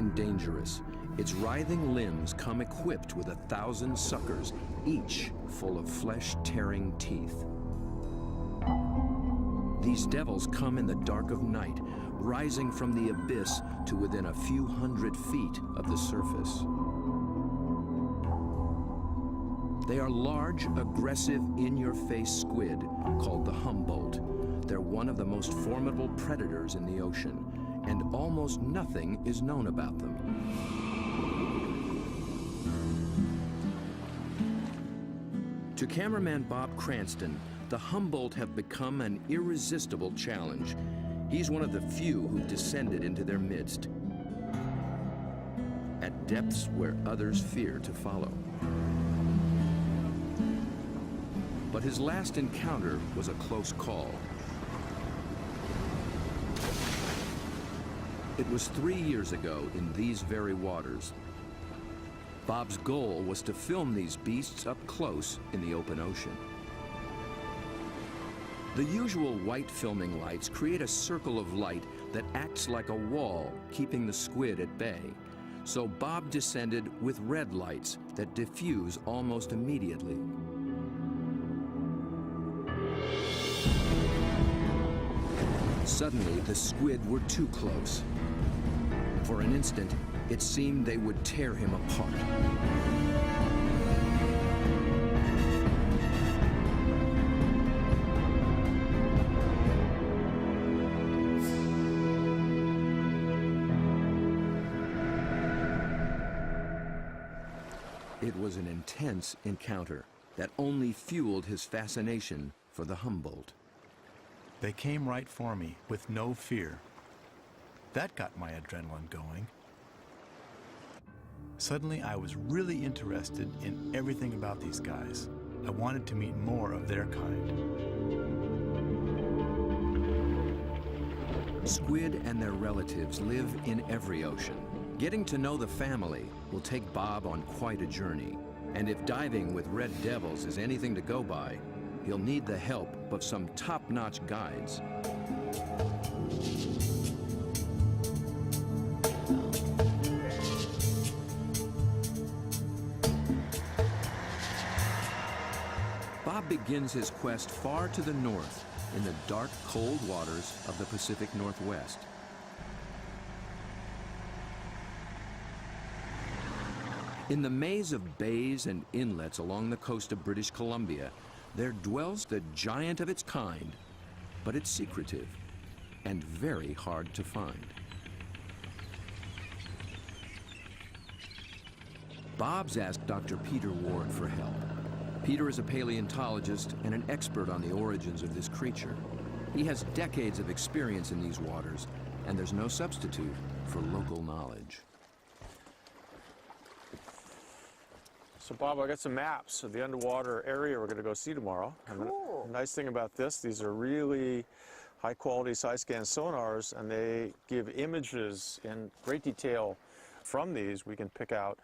and dangerous. Its writhing limbs come equipped with 1,000 suckers, each full of flesh-tearing teeth. These devils come in the dark of night, rising from the abyss to within a few hundred feet of the surface. They are large, aggressive, in-your-face squid called the Humboldt. They're one of the most formidable predators in the ocean, and almost nothing is known about them. To cameraman Bob Cranston, the Humboldt have become an irresistible challenge. He's one of the few who've descended into their midst, at depths where others fear to follow. But his last encounter was a close call. It was 3 years ago in these very waters. Bob's goal was to film these beasts up close in the open ocean. The usual white filming lights create a circle of light that acts like a wall, keeping the squid at bay. So Bob descended with red lights that diffuse almost immediately. Suddenly, the squid were too close. For an instant, it seemed they would tear him apart. It was an intense encounter that only fueled his fascination for the Humboldt. They came right for me with no fear. That got my adrenaline going. Suddenly, I was really interested in everything about these guys. I wanted to meet more of their kind. Squid and their relatives live in every ocean. Getting to know the family will take Bob on quite a journey. And if diving with red devils is anything to go by, he'll need the help of some top-notch guides. Bob begins his quest far to the north in the dark, cold waters of the Pacific Northwest. In the maze of bays and inlets along the coast of British Columbia, there dwells the giant of its kind, but it's secretive and very hard to find. Bob's asked Dr. Peter Ward for help. Peter is a paleontologist and an expert on the origins of this creature. He has decades of experience in these waters, and there's no substitute for local knowledge. So Bob, I got some maps of the underwater area we're going to go see tomorrow. Cool. The nice thing about this, these are really high quality side scan sonars, and they give images in great detail. From these, we can pick out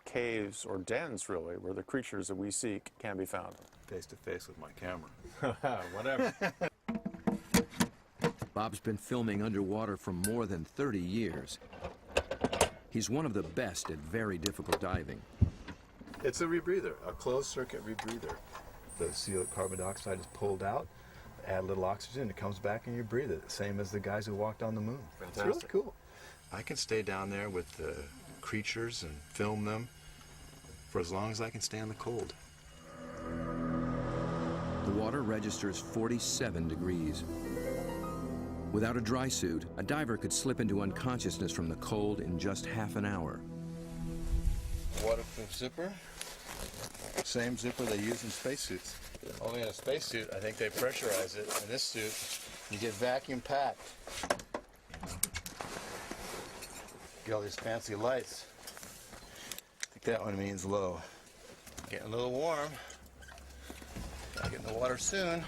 caves or dens, really, where the creatures that we seek can be found. Face to face with my camera. Whatever. Bob's been filming underwater for more than 30 years. He's one of the best at very difficult diving. It's a rebreather, a closed circuit rebreather. The CO carbon dioxide is pulled out, add a little oxygen, it comes back and you breathe it. Same as the guys who walked on the moon. Fantastic. It's really cool. I can stay down there with the creatures and film them for as long as I can stand the cold. The water registers 47 degrees. Without a dry suit, a diver could slip into unconsciousness from the cold in just half an hour. Waterproof zipper. Same zipper they use in spacesuits. Only in a spacesuit, I think they pressurize it. In this suit, you get vacuum packed. Get all these fancy lights. I think that one means low. Getting a little warm. Gotta get in the water soon.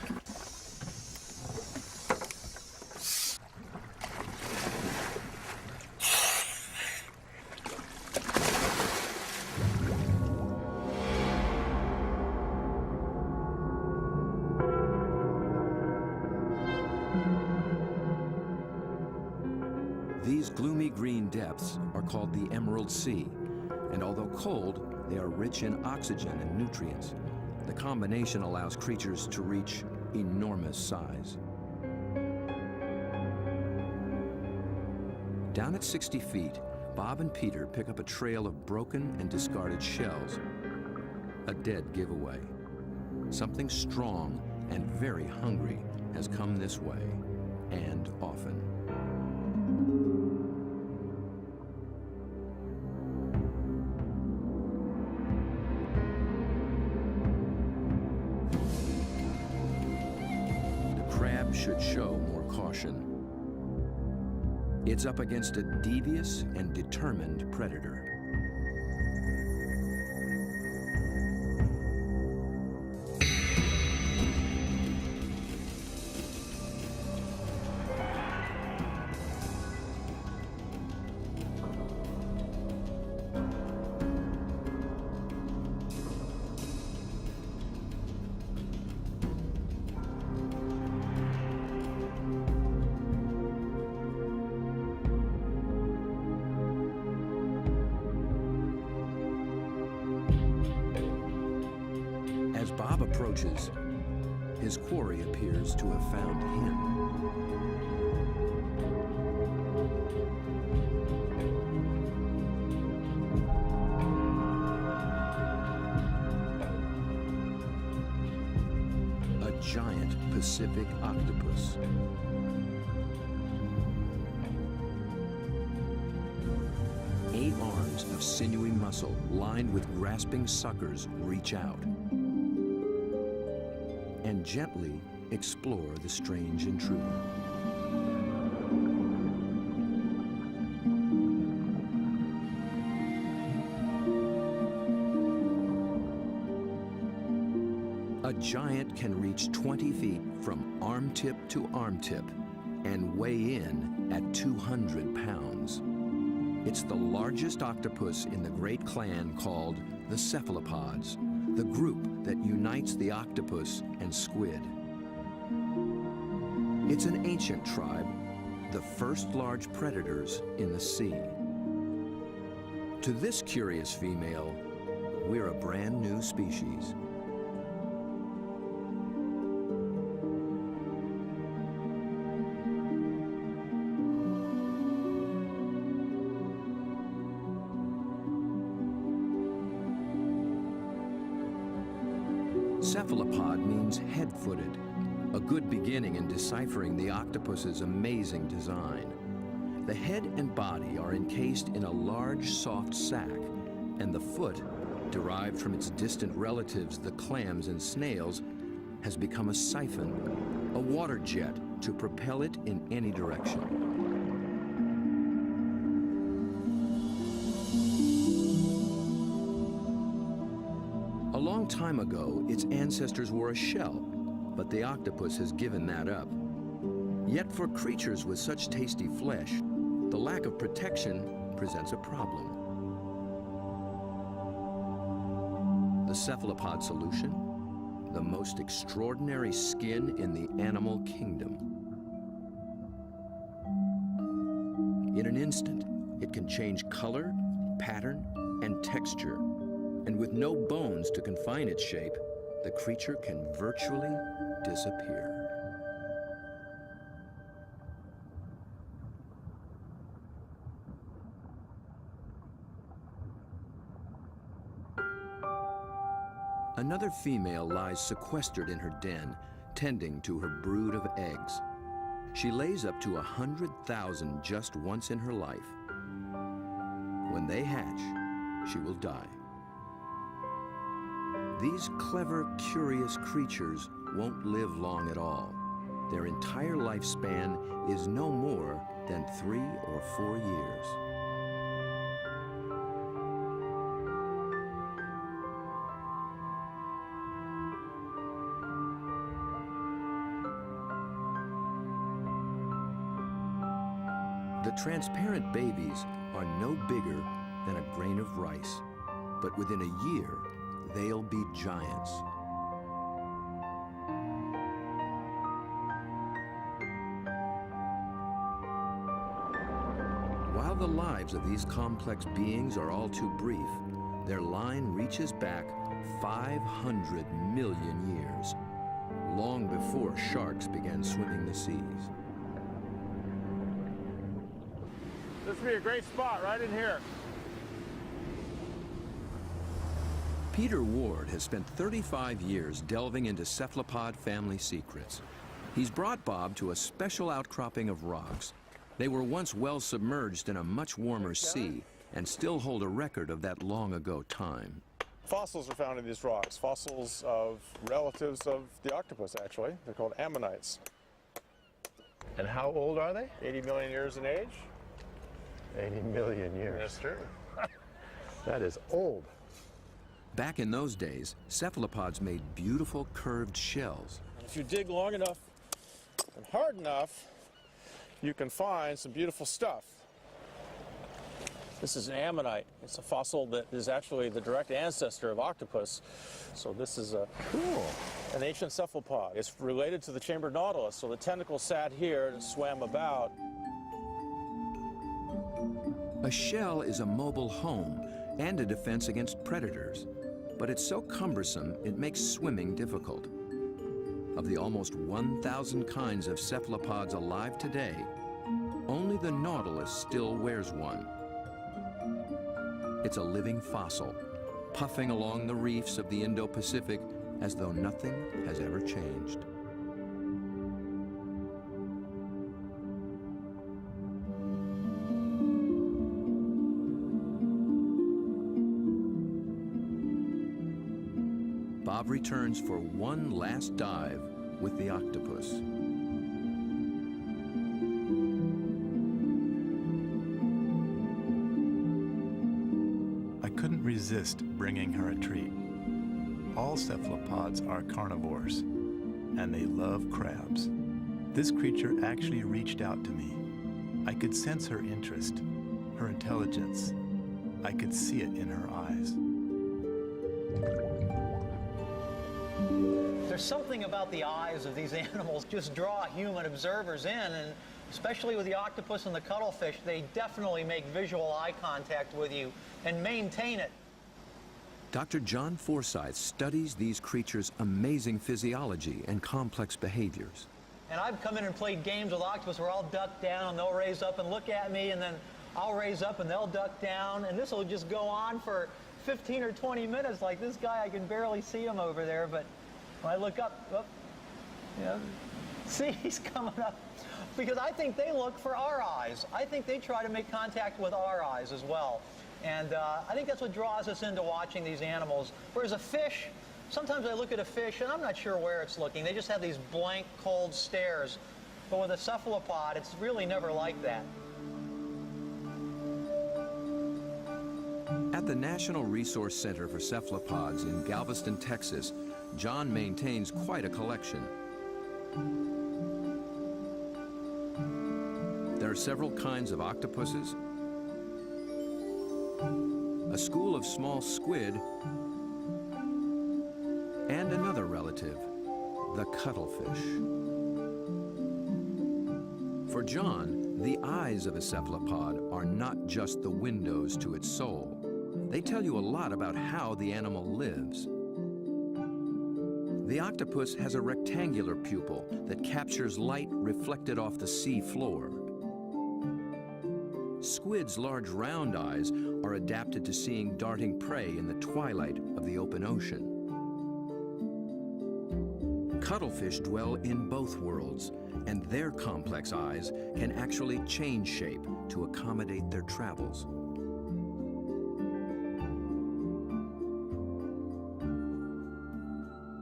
These gloomy green depths are called called the Emerald Sea, and although cold, they are rich in oxygen and nutrients. The combination allows creatures to reach enormous size. Down at 60 feet, Bob and Peter pick up a trail of broken and discarded shells. A dead giveaway. Something strong and very hungry has come this way, and often. The crab should show more caution. It's up against a devious and determined predator. As Bob approaches, his quarry appears to have found him. A giant Pacific octopus. Eight arms of sinewy muscle lined with grasping suckers reach out and gently explore the strange intruder. A giant can reach 20 feet from arm-tip to arm-tip and weigh in at 200 pounds. It's the largest octopus in the great clan called the cephalopods, the group that unites the octopus and squid. It's an ancient tribe, the first large predators in the sea. To this curious female, we're a brand new species. Cephalopod means head-footed, a good beginning in deciphering the octopus's amazing design. The head and body are encased in a large, soft sac, and the foot, derived from its distant relatives, the clams and snails, has become a siphon, a water jet to propel it in any direction. A long time ago, its ancestors were a shell, but the octopus has given that up. Yet for creatures with such tasty flesh, the lack of protection presents a problem. The cephalopod solution? The most extraordinary skin in the animal kingdom. In an instant, it can change color, pattern, and texture. And with no bones to confine its shape, the creature can virtually disappear. Another female lies sequestered in her den, tending to her brood of eggs. She lays up to 100,000 just once in her life. When they hatch, she will die. These clever, curious creatures won't live long at all. Their entire lifespan is no more than 3 or 4 years. The transparent babies are no bigger than a grain of rice, but within a year, they'll be giants. While while the lives of these complex beings are all too brief, their line reaches back 500 million years, long before sharks began swimming the seas. This would be a great spot right in here. Peter Ward has spent 35 years delving into cephalopod family secrets. He's brought Bob to a special outcropping of rocks. They were once well submerged in a much warmer sea and still hold a record of that long ago time. Fossils are found in these rocks, fossils of relatives of the octopus, actually. They're called ammonites. And how old are they? 80 million years in age. 80 million years. That's true. That is old. Back in those days, cephalopods made beautiful curved shells. If you dig long enough and hard enough, you can find some beautiful stuff. This is an ammonite. It's a fossil that is actually the direct ancestor of octopus. So this is an ancient cephalopod. It's related to the chambered nautilus, so the tentacles sat here and swam about. A shell is a mobile home and a defense against predators, but it's so cumbersome it makes swimming difficult. Of the almost 1,000 kinds of cephalopods alive today, only the nautilus still wears one. It's a living fossil, puffing along the reefs of the Indo-Pacific as though nothing has ever changed. Bob returns for one last dive with the octopus. I couldn't resist bringing her a treat. All cephalopods are carnivores, and they love crabs. This creature actually reached out to me. I could sense her interest, her intelligence. I could see it in her eyes. There's something about the eyes of these animals just draw human observers in, and especially with the octopus and the cuttlefish, they definitely make visual eye contact with you and maintain it. Dr. John Forsyth studies these creatures' amazing physiology and complex behaviors. And I've come in and played games with octopus where I'll duck down and they'll raise up and look at me, and then I'll raise up and they'll duck down, and this will just go on for 15 or 20 minutes. Like this guy, I can barely see him over there, but when I look up, oh, you know, see, he's coming up. Because I think they look for our eyes. I think they try to make contact with our eyes as well. And I think that's what draws us into watching these animals. Whereas a fish, sometimes I look at a fish and I'm not sure where it's looking. They just have these blank, cold stares. But with a cephalopod, it's really never like that. At the National Resource Center for Cephalopods in Galveston, Texas, John maintains quite a collection. There are several kinds of octopuses, a school of small squid, and another relative, the cuttlefish. For John, the eyes of a cephalopod are not just the windows to its soul. They tell you a lot about how the animal lives. The octopus has a rectangular pupil that captures light reflected off the sea floor. Squid's large round eyes are adapted to seeing darting prey in the twilight of the open ocean. Cuttlefish dwell in both worlds, and their complex eyes can actually change shape to accommodate their travels.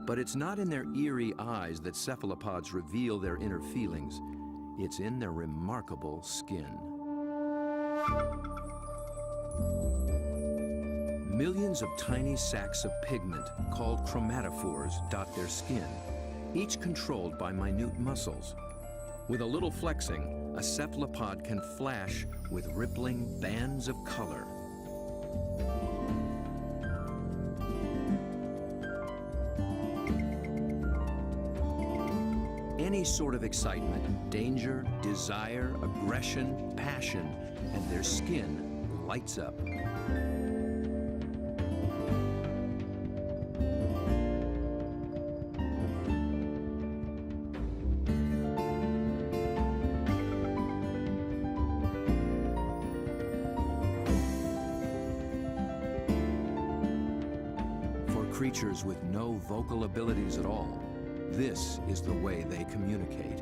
But it's not in their eerie eyes that cephalopods reveal their inner feelings. It's in their remarkable skin. Millions of tiny sacs of pigment, called chromatophores, dot their skin, each controlled by minute muscles. With a little flexing, a cephalopod can flash with rippling bands of color. Any sort of excitement, danger, desire, aggression, passion and their skin lights up. Creatures with no vocal abilities at all, this is the way they communicate,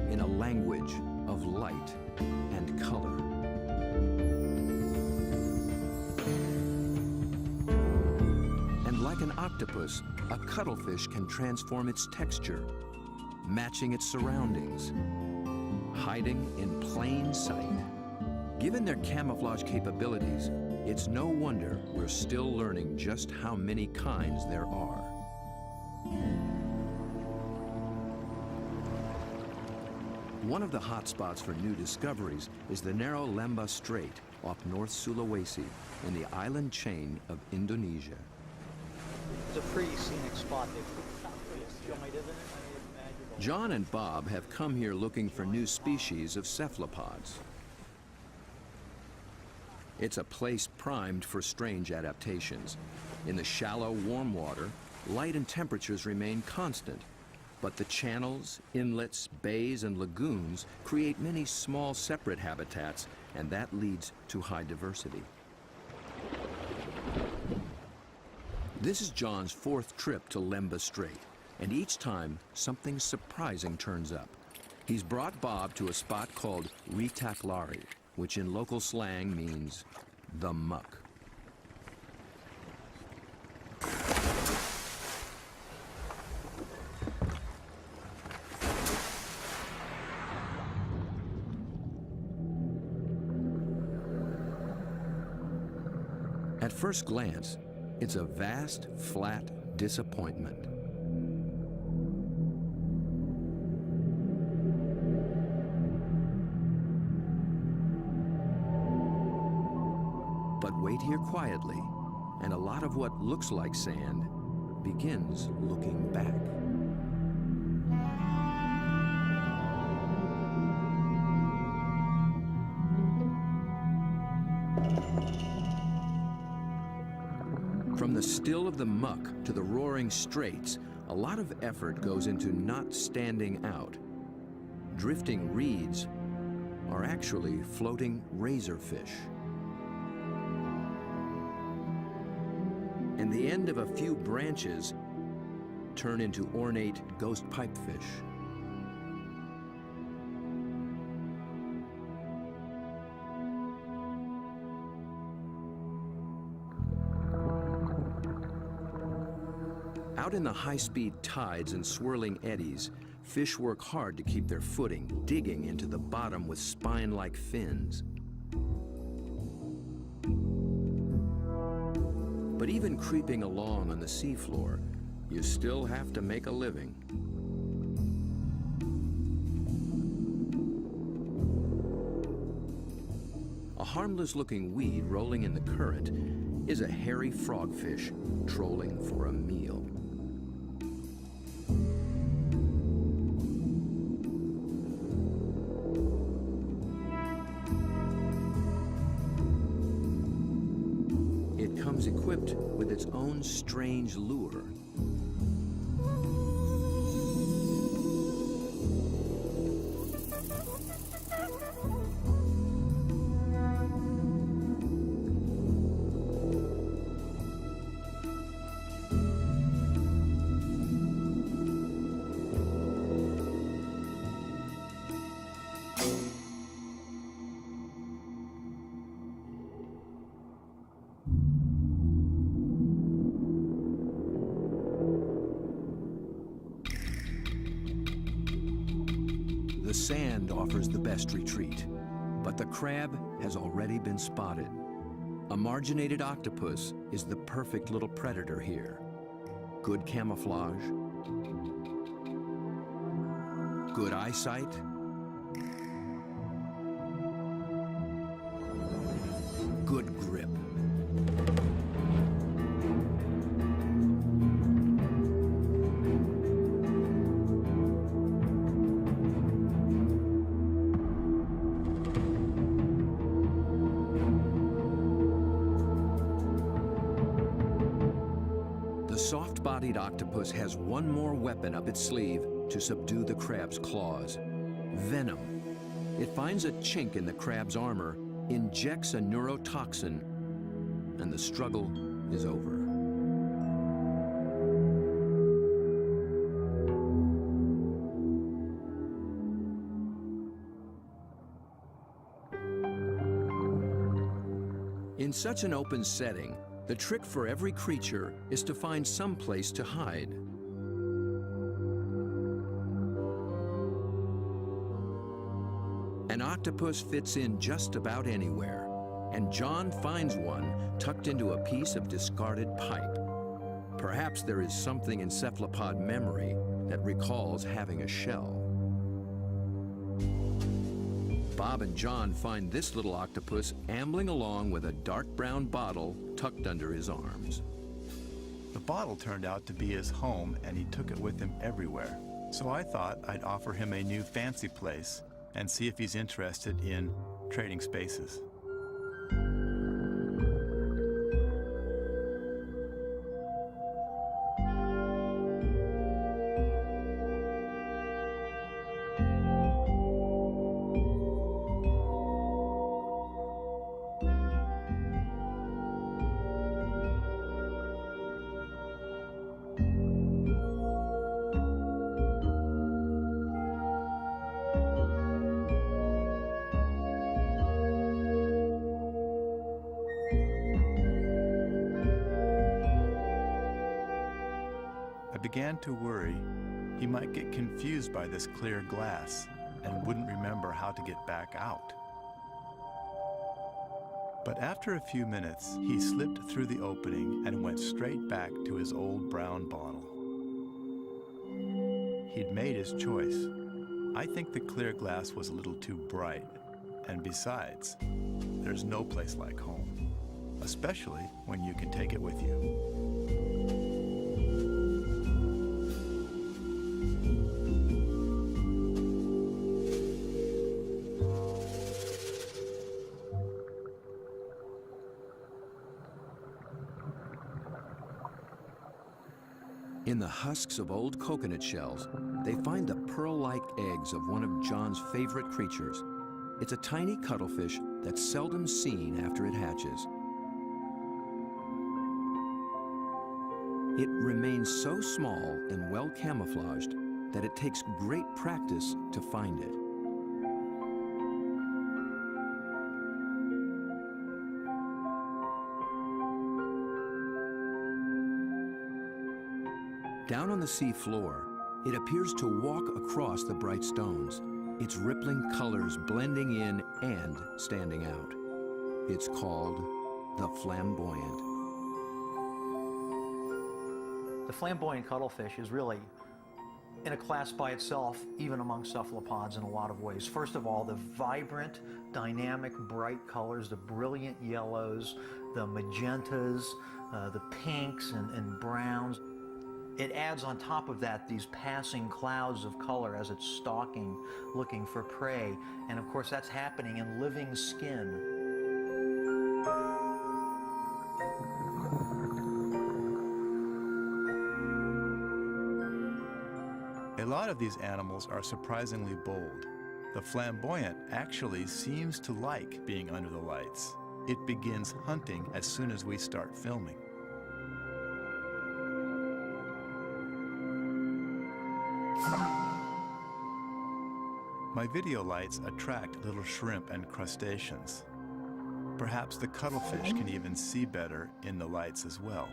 in a language of light and color. And like an octopus, a cuttlefish can transform its texture, matching its surroundings, hiding in plain sight. Given their camouflage capabilities, it's no wonder we're still learning just how many kinds there are. One of the hotspots for new discoveries is the narrow Lembah Strait off North Sulawesi in the island chain of Indonesia. It's a pretty scenic spot. Isn't it? John and Bob have come here looking for new species of cephalopods. It's a place primed for strange adaptations. In the shallow, warm water, light and temperatures remain constant, but the channels, inlets, bays, and lagoons create many small, separate habitats, and that leads to high diversity. This is John's fourth trip to Lembah Strait, and each time, something surprising turns up. He's brought Bob to a spot called Ritaklari, which in local slang means the muck. At first glance, it's a vast, flat disappointment. But wait here quietly, and a lot of what looks like sand begins looking back. From the still of the muck to the roaring straits, a lot of effort goes into not standing out. Drifting reeds are actually floating razorfish. And the end of a few branches turn into ornate ghost pipefish. Out in the high-speed tides and swirling eddies, fish work hard to keep their footing, digging into the bottom with spine-like fins. But even creeping along on the seafloor, you still have to make a living. A harmless-looking weed rolling in the current is a hairy frogfish trolling for a meal. It comes equipped with its own strange lure. The sand offers the best retreat, but the crab has already been spotted. A marginated octopus is the perfect little predator here. Good camouflage, good eyesight, good grip. soft-bodied octopus has one more weapon up its sleeve to subdue the crab's claws: venom. It finds a chink in the crab's armor, injects a neurotoxin, and the struggle is over. In such an open setting, the trick for every creature is to find some place to hide. An octopus fits in just about anywhere, and John finds one tucked into a piece of discarded pipe. Perhaps there is something in cephalopod memory that recalls having a shell. Bob and John find this little octopus ambling along with a dark brown bottle tucked under his arms. The bottle turned out to be his home, and he took it with him everywhere. So I thought I'd offer him a new fancy place and see if he's interested in trading spaces. I began to worry he might get confused by this clear glass and wouldn't remember how to get back out. But after a few minutes, he slipped through the opening and went straight back to his old brown bottle. He'd made his choice. I think the clear glass was a little too bright, and besides, there's no place like home, especially when you can take it with you. In the husks of old coconut shells, they find the pearl-like eggs of one of John's favorite creatures. It's a tiny cuttlefish that's seldom seen after it hatches. It remains so small and well camouflaged that it takes great practice to find it. Down on the sea floor, it appears to walk across the bright stones, its rippling colors blending in and standing out. It's called the flamboyant. The flamboyant cuttlefish is really in a class by itself, even among cephalopods in a lot of ways. First of all, the vibrant, dynamic, bright colors, the brilliant yellows, the magentas, the pinks and browns. It adds on top of that these passing clouds of color as it's stalking, looking for prey. And of course, that's happening in living skin. A lot of these animals are surprisingly bold. The flamboyant actually seems to like being under the lights. It begins hunting as soon as we start filming. My video lights attract little shrimp and crustaceans. Perhaps the cuttlefish can even see better in the lights as well.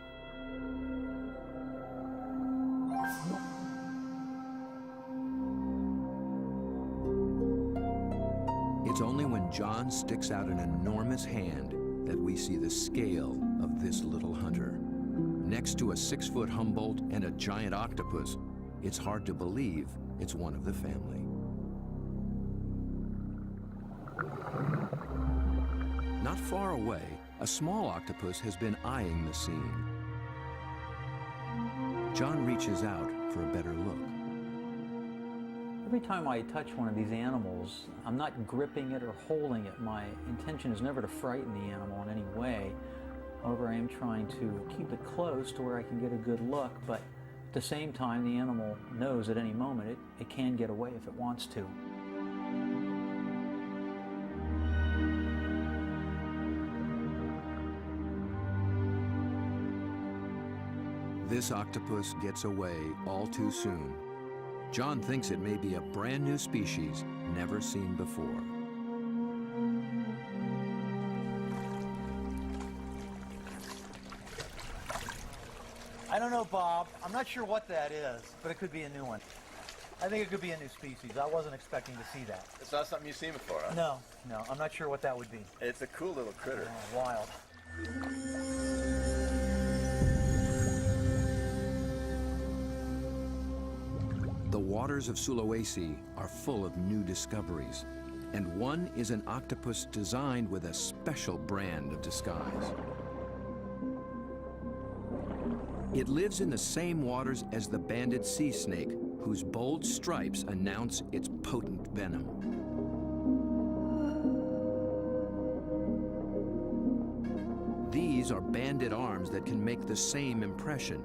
It's only when John sticks out an enormous hand that we see the scale of this little hunter. Next to a 6-foot Humboldt and a giant octopus, it's hard to believe it's one of the family. Not far away, a small octopus has been eyeing the scene. John reaches out for a better look. Every time I touch one of these animals, I'm not gripping it or holding it. My intention is never to frighten the animal in any way. However, I am trying to keep it close to where I can get a good look, but at the same time, the animal knows at any moment it can get away if it wants to. This octopus gets away all too soon. John thinks it may be a brand new species never seen before. I don't know, Bob. I'm not sure what that is, but it could be a new one. I think it could be a new species. I wasn't expecting to see that. It's not something you've seen before, huh? No, I'm not sure what that would be. It's a cool little critter. Oh, wild. The waters of Sulawesi are full of new discoveries, and one is an octopus designed with a special brand of disguise. It lives in the same waters as the banded sea snake, whose bold stripes announce its potent venom. These are banded arms that can make the same impression.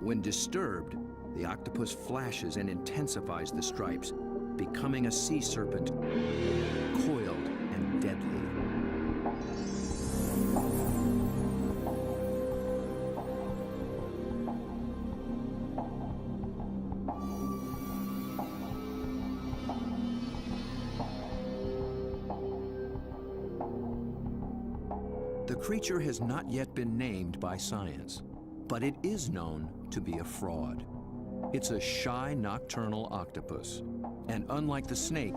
When disturbed, the octopus flashes and intensifies the stripes, becoming a sea serpent, coiled and deadly. The creature has not yet been named by science, but it is known to be a fraud. It's a shy nocturnal octopus, and unlike the snake,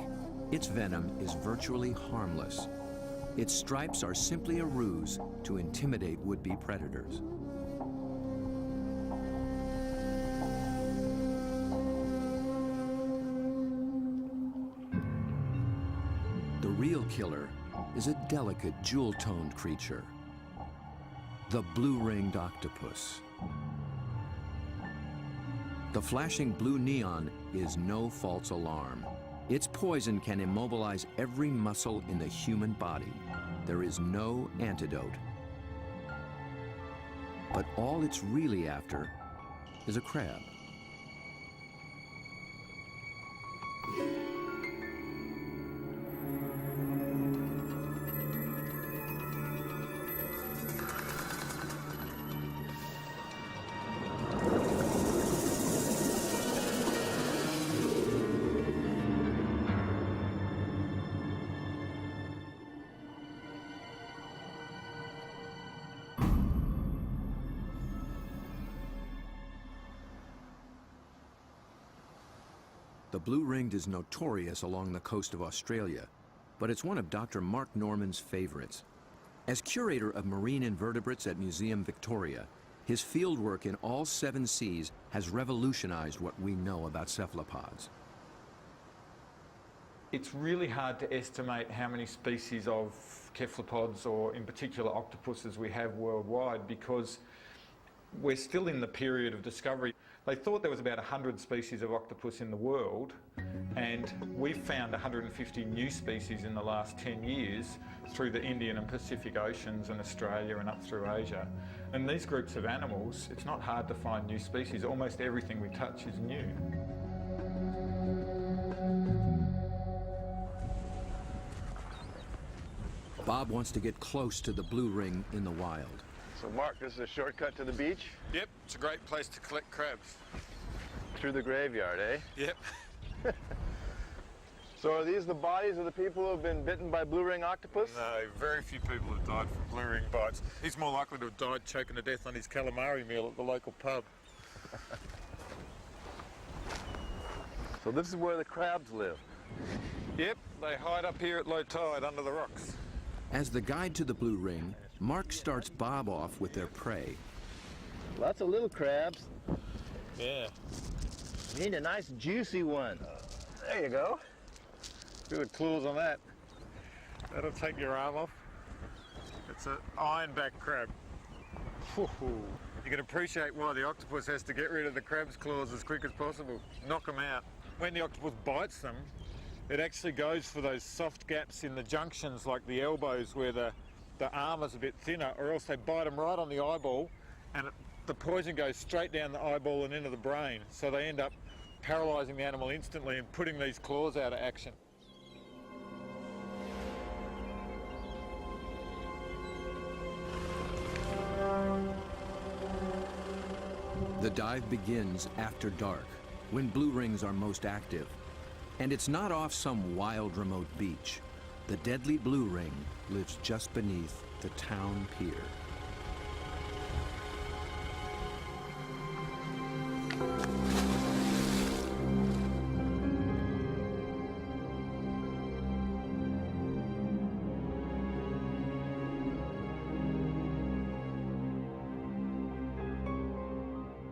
its venom is virtually harmless. Its stripes are simply a ruse to intimidate would-be predators. The real killer is a delicate jewel-toned creature, the blue-ringed octopus. The flashing blue neon is no false alarm. Its poison can immobilize every muscle in the human body. There is no antidote. But all it's really after is a crab. The blue-ringed is notorious along the coast of Australia, but it's one of Dr. Mark Norman's favorites. As curator of marine invertebrates at Museum Victoria, his fieldwork in all 7 seas has revolutionized what we know about cephalopods. It's really hard to estimate how many species of cephalopods, or in particular octopuses, we have worldwide, because we're still in the period of discovery. They thought there was about 100 species of octopus in the world, and we've found 150 new species in the last 10 years through the Indian and Pacific Oceans and Australia and up through Asia. And these groups of animals, it's not hard to find new species. Almost everything we touch is new. Bob wants to get close to the blue ring in the wild. So Mark, this is a shortcut to the beach? Yep, it's a great place to collect crabs. Through the graveyard, eh? Yep. So are these the bodies of the people who have been bitten by blue ring octopus? No, very few people have died from blue ring bites. He's more likely to have died choking to death on his calamari meal at the local pub. So this is where the crabs live? Yep, they hide up here at low tide under the rocks. As the guide to the blue ring, Mark starts Bob off with their prey. Lots of little crabs. Yeah. You need a nice juicy one. There you go. Good claws on that. That'll take your arm off. It's an ironback crab. You can appreciate why the octopus has to get rid of the crab's claws as quick as possible. Knock them out. When the octopus bites them, it actually goes for those soft gaps in the junctions, like the elbows where the the arm is a bit thinner, or else they bite them right on the eyeball, and the poison goes straight down the eyeball and into the brain. So they end up paralysing the animal instantly and putting these claws out of action. The dive begins after dark, when blue rings are most active. And it's not off some wild, remote beach. The deadly blue ring lives just beneath the town pier.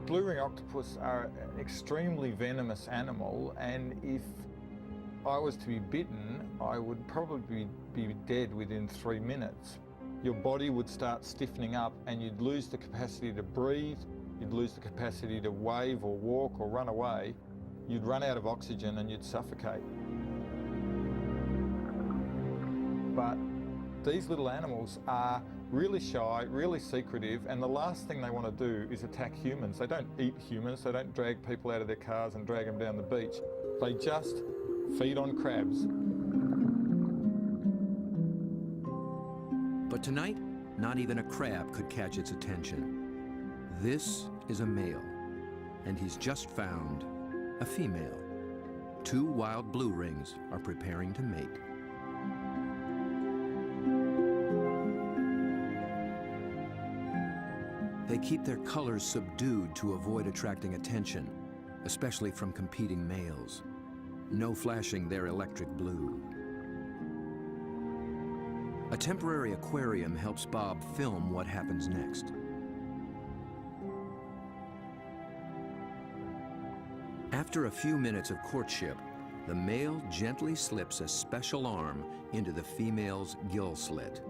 Blue ring octopus are an extremely venomous animal, and if I was to be bitten, I would probably be dead within 3 minutes. Your body would start stiffening up and you'd lose the capacity to breathe, you'd lose the capacity to wave or walk or run away, you'd run out of oxygen and you'd suffocate. But these little animals are really shy, really secretive, and the last thing they want to do is attack humans. They don't eat humans, they don't drag people out of their cars and drag them down the beach. They just feed on crabs. But tonight, not even a crab could catch its attention. This is a male, and he's just found a female. 2 wild blue rings are preparing to mate. They keep their colors subdued to avoid attracting attention, especially from competing males. No flashing their electric blue. A temporary aquarium helps Bob film what happens next. After a few minutes of courtship, the male gently slips a special arm into the female's gill slit.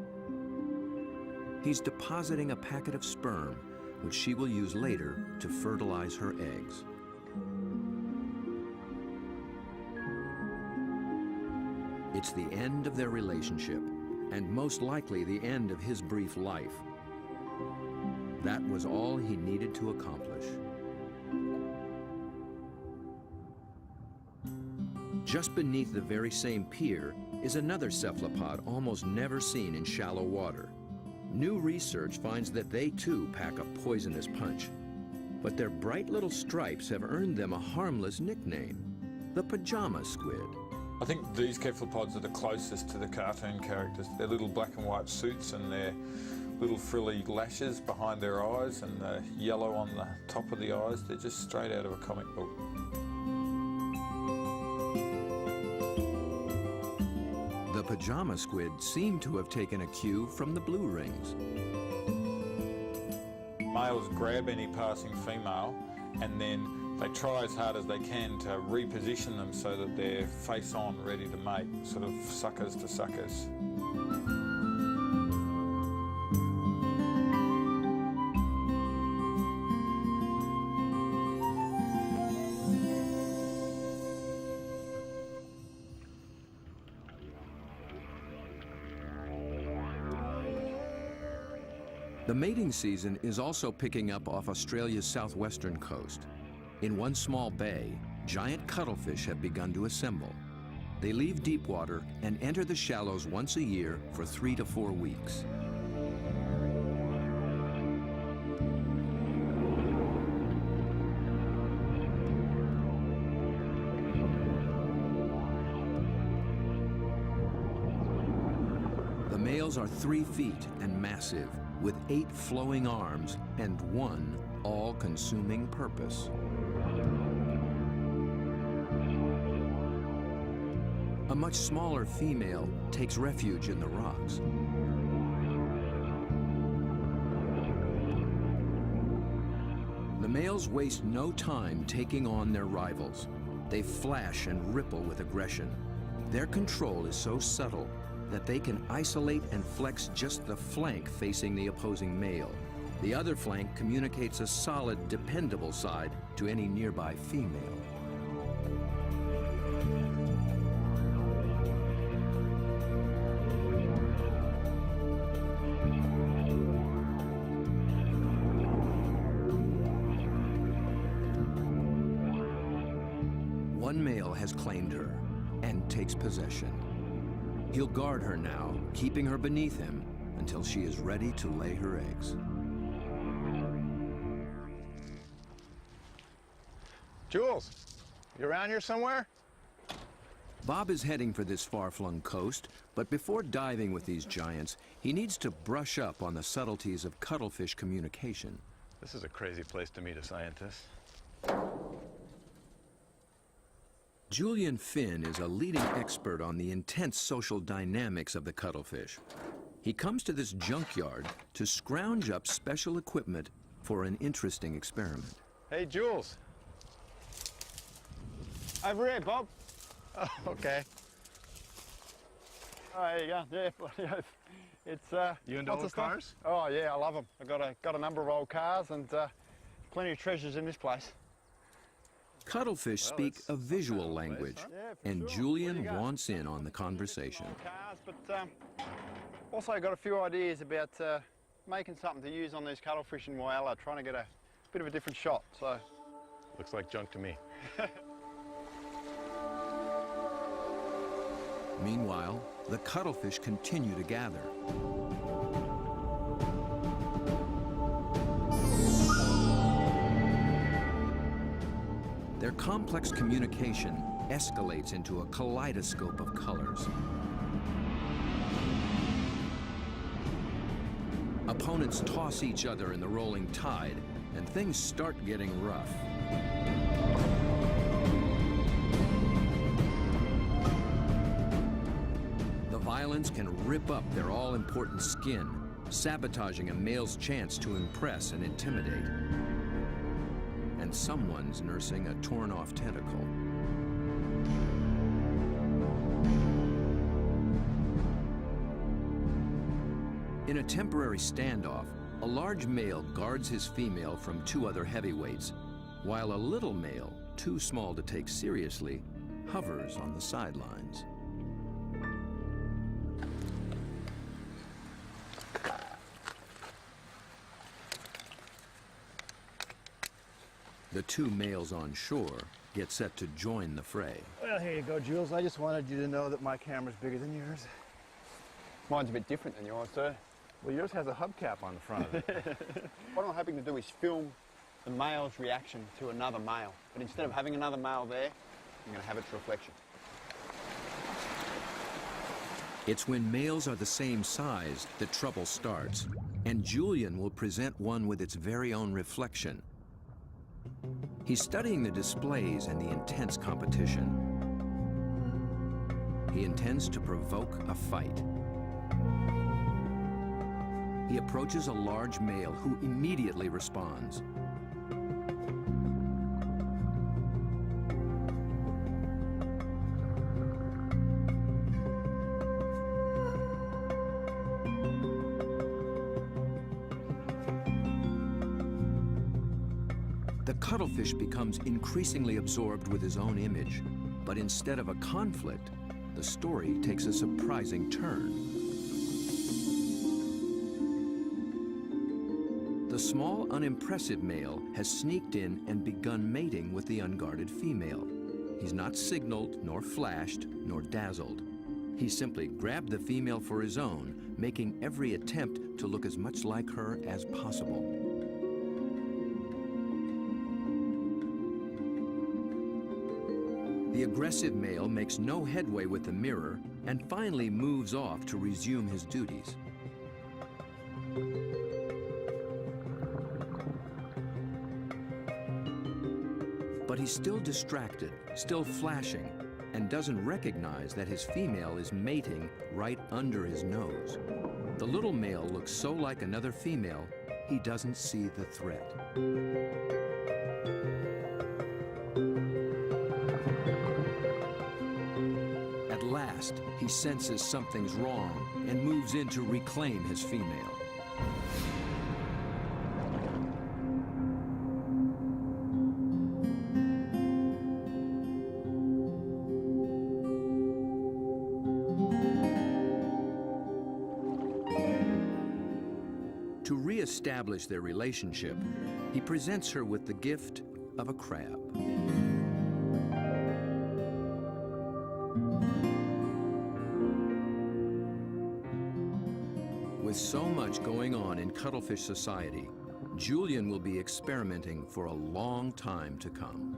He's depositing a packet of sperm, which she will use later to fertilize her eggs. It's the end of their relationship, and most likely the end of his brief life. That was all he needed to accomplish. Just beneath the very same pier is another cephalopod almost never seen in shallow water. New research finds that they too pack a poisonous punch. But their bright little stripes have earned them a harmless nickname, the pajama squid. I think these cephalopods are the closest to the cartoon characters. Their little black and white suits and their little frilly lashes behind their eyes and the yellow on the top of the eyes, they're just straight out of a comic book. The pajama squid seem to have taken a cue from the blue rings. Males grab any passing female and then they try as hard as they can to reposition them so that they're face on, ready to mate, sort of suckers to suckers. The mating season is also picking up off Australia's southwestern coast. In one small bay, giant cuttlefish have begun to assemble. They leave deep water and enter the shallows once a year for 3 to 4 weeks. The males are 3 feet and massive, with 8 flowing arms and 1 all-consuming purpose. A much smaller female takes refuge in the rocks. The males waste no time taking on their rivals. They flash and ripple with aggression. Their control is so subtle that they can isolate and flex just the flank facing the opposing male. The other flank communicates a solid, dependable side to any nearby female. One male has claimed her and takes possession. He'll guard her now, keeping her beneath him until she is ready to lay her eggs. Jules, you around here somewhere? Bob is heading for this far-flung coast, but before diving with these giants, he needs to brush up on the subtleties of cuttlefish communication. This is a crazy place to meet a scientist. Julian Finn is a leading expert on the intense social dynamics of the cuttlefish. He comes to this junkyard to scrounge up special equipment for an interesting experiment. Hey, Jules. Over here, Bob. Oh, okay. Oh, there you go. Yeah, it's You into lots old of stuff. cars? Oh yeah, I love them. I've got a number of old cars and plenty of treasures in this place. Cuttlefish speak a visual language, Yeah, for and sure. Julian What do you got? wants in on the conversation. Cars, but also got a few ideas about making something to use on these cuttlefish in Whyalla, trying to get a bit of a different shot. So Looks like junk to me. Meanwhile, the cuttlefish continue to gather. Their complex communication escalates into a kaleidoscope of colors. Opponents toss each other in the rolling tide, and things start getting rough. The violence can rip up their all-important skin, sabotaging a male's chance to impress and intimidate. And someone's nursing a torn-off tentacle. In a temporary standoff, a large male guards his female from two other heavyweights, while a little male, too small to take seriously, hovers on the sidelines. The two males on shore get set to join the fray. well, here you go, Jules. I just wanted you to know that my camera's bigger than yours. Mine's a bit different than yours, sir. Well, yours has a hubcap on the front of it. What I'm hoping to do is film the male's reaction to another male. But instead of having another male there, I'm going to have its reflection. It's when males are the same size that trouble starts, and Julian will present one with its very own reflection. He's studying the displays and the intense competition. He intends to provoke a fight. He approaches a large male who immediately responds. The cuttlefish becomes increasingly absorbed with his own image, but instead of a conflict, the story takes a surprising turn. The small, unimpressive male has sneaked in and begun mating with the unguarded female. He's not signaled, nor flashed, nor dazzled. He simply grabbed the female for his own, making every attempt to look as much like her as possible. The aggressive male makes no headway with the mirror and finally moves off to resume his duties. But he's still distracted, still flashing, and doesn't recognize that his female is mating right under his nose. The little male looks so like another female, he doesn't see the threat. At last, he senses something's wrong and moves in to reclaim his female. To re-establish their relationship, he presents her with the gift of a crab. With so much going on in cuttlefish society, Julian will be experimenting for a long time to come.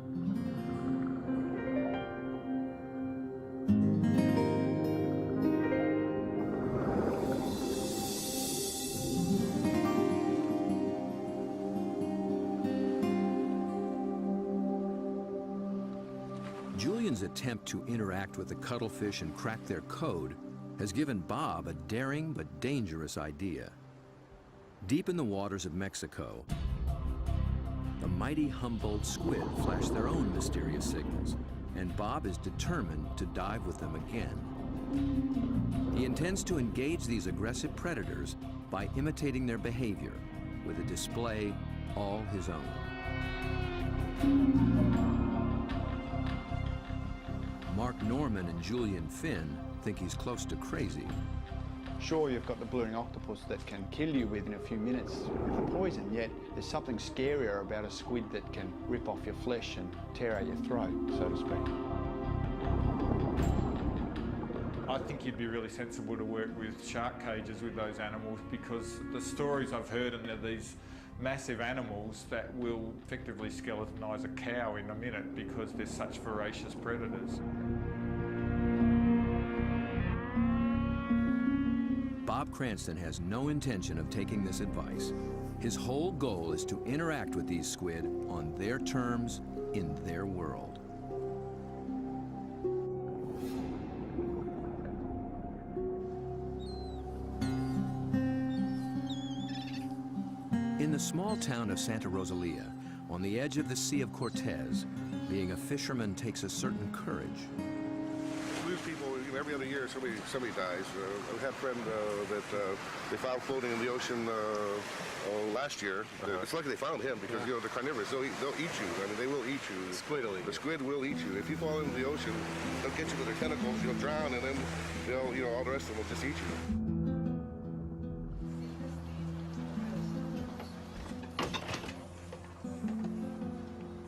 Julian's attempt to interact with the cuttlefish and crack their code has given Bob a daring but dangerous idea. Deep in the waters of Mexico, the mighty Humboldt squid flash their own mysterious signals, and Bob is determined to dive with them again. He intends to engage these aggressive predators by imitating their behavior with a display all his own. Mark Norman and Julian Finn think he's close to crazy. Sure, you've got the blue-ring octopus that can kill you within a few minutes with the poison, yet there's something scarier about a squid that can rip off your flesh and tear out your throat, so to speak. I think you'd be really sensible to work with shark cages with those animals, because the stories I've heard are these massive animals that will effectively skeletonise a cow in a minute because they're such voracious predators. Bob Cranston has no intention of taking this advice. His whole goal is to interact with these squid on their terms, in their world. In the small town of Santa Rosalia, on the edge of the Sea of Cortez, being a fisherman takes a certain courage. We lose people every other year. Somebody dies. I had a friend that they found floating in the ocean last year. It's lucky they found him because they're carnivorous. They'll eat you. I mean, they will eat you. The squid will eat you. The squid will eat you. If you fall into the ocean, they'll get you with their tentacles. You'll drown, and then they'll, all the rest of them will just eat you.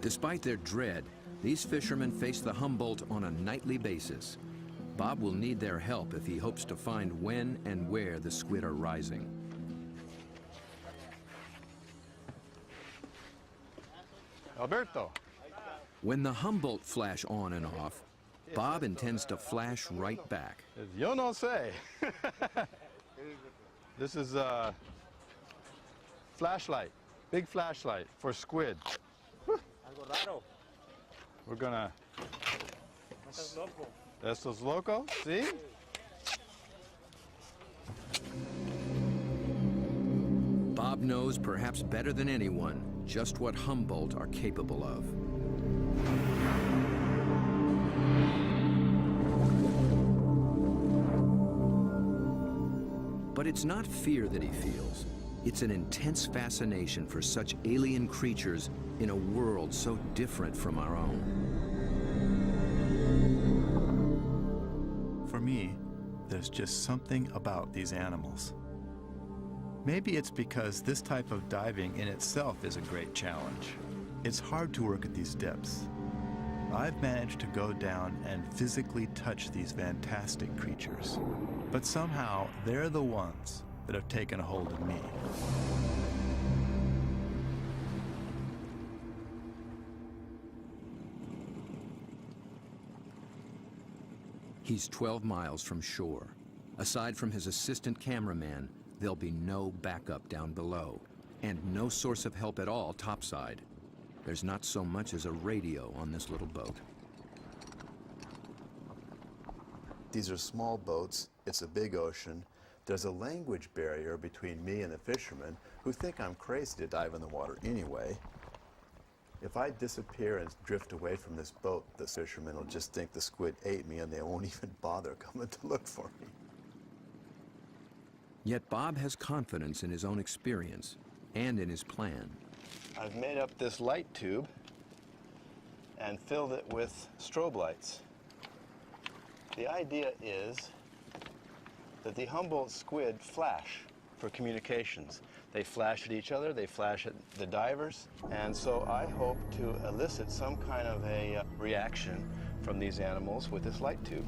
Despite their dread, these fishermen face the Humboldt on a nightly basis. Bob will need their help if he hopes to find when and where the squid are rising. Alberto. When the Humboldt flash on and off, Bob intends to flash right back. Yo no sé. This is a flashlight, big flashlight for squid. We're gonna... Estos loco, see? Bob knows perhaps better than anyone just what Humboldt are capable of. But it's not fear that he feels. It's an intense fascination for such alien creatures in a world so different from our own. For me, there's just something about these animals. Maybe it's because this type of diving in itself is a great challenge. It's hard to work at these depths. I've managed to go down and physically touch these fantastic creatures, but somehow they're the ones that have taken a hold of me. He's 12 miles from shore. Aside from his assistant cameraman, there'll be no backup down below, and no source of help at all topside. There's not so much as a radio on this little boat. These are small boats. It's a big ocean. There's a language barrier between me and the fishermen who think I'm crazy to dive in the water anyway. If I disappear and drift away from this boat, the fishermen will just think the squid ate me and they won't even bother coming to look for me. Yet Bob has confidence in his own experience and in his plan. I've made up this light tube and filled it with strobe lights. The idea is that the Humboldt squid flash for communications. They flash at each other, they flash at the divers, and so I hope to elicit some kind of a reaction from these animals with this light tube.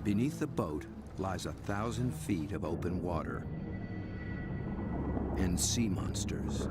Beneath the boat lies 1,000 feet of open water and sea monsters.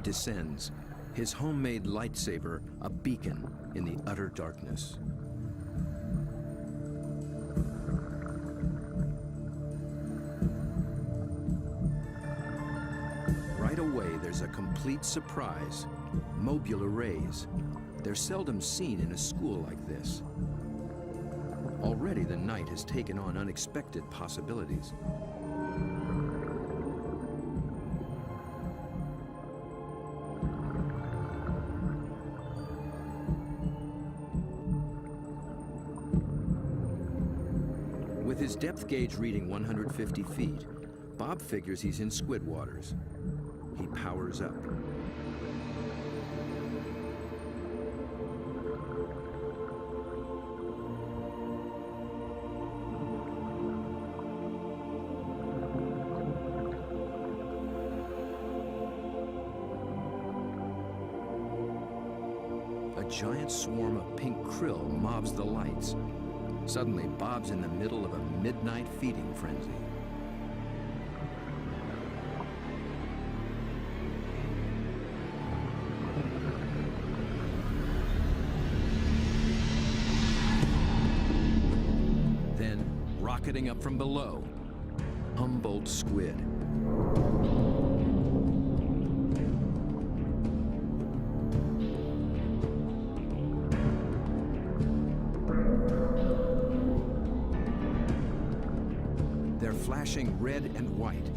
Descends, his homemade lightsaber a beacon in the utter darkness. Right away, there's a complete surprise. Mobile arrays. They're seldom seen in a school like this. Already, the night has taken on unexpected possibilities. With his depth gauge reading 150 feet, Bob figures he's in squid waters. He powers up. A giant swarm of pink krill mobs the lights. Suddenly, Bob's in the middle of a midnight feeding frenzy. Then, rocketing up from below, Humboldt squid. Flashing red and white.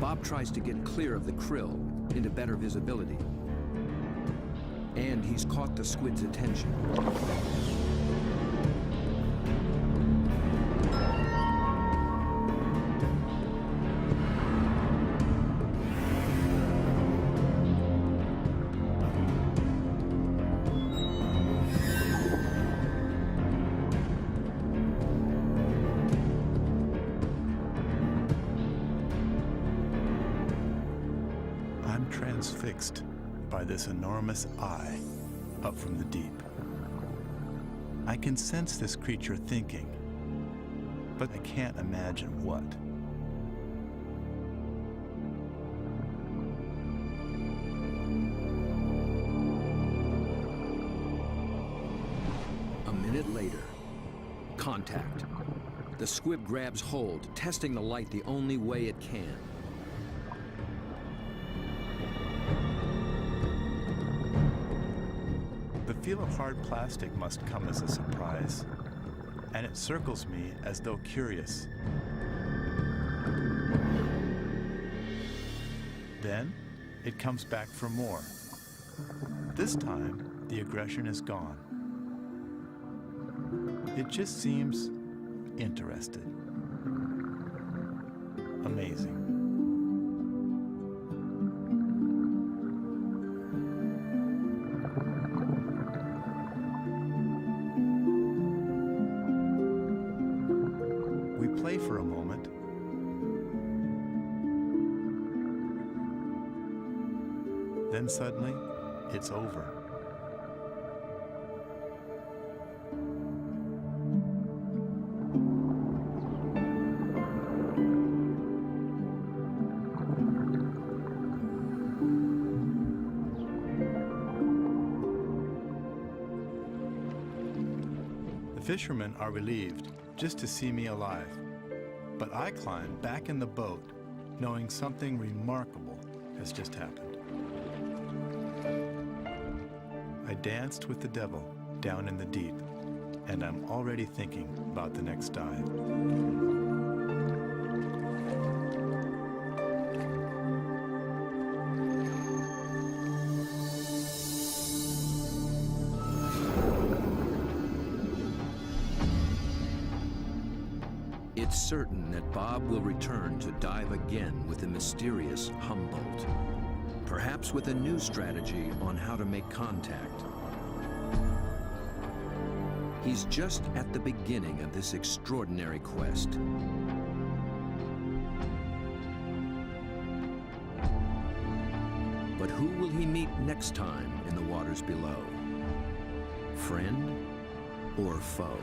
Bob tries to get clear of the krill into better visibility. And he's caught the squid's attention. Transfixed by this enormous eye up from the deep. I can sense this creature thinking, but I can't imagine what. A minute later, contact. The squid grabs hold, testing the light the only way it can. The feel of hard plastic must come as a surprise, and it circles me as though curious. Then, it comes back for more. This time, the aggression is gone. It just seems interested. Amazing. Play for a moment. Then suddenly, it's over. The fishermen are relieved just to see me alive. But I climb back in the boat, knowing something remarkable has just happened. I danced with the devil down in the deep, and I'm already thinking about the next dive. It's certain that Bob will return to dive again with the mysterious Humboldt, perhaps with a new strategy on how to make contact. He's just at the beginning of this extraordinary quest. But who will he meet next time in the waters below? Friend or foe?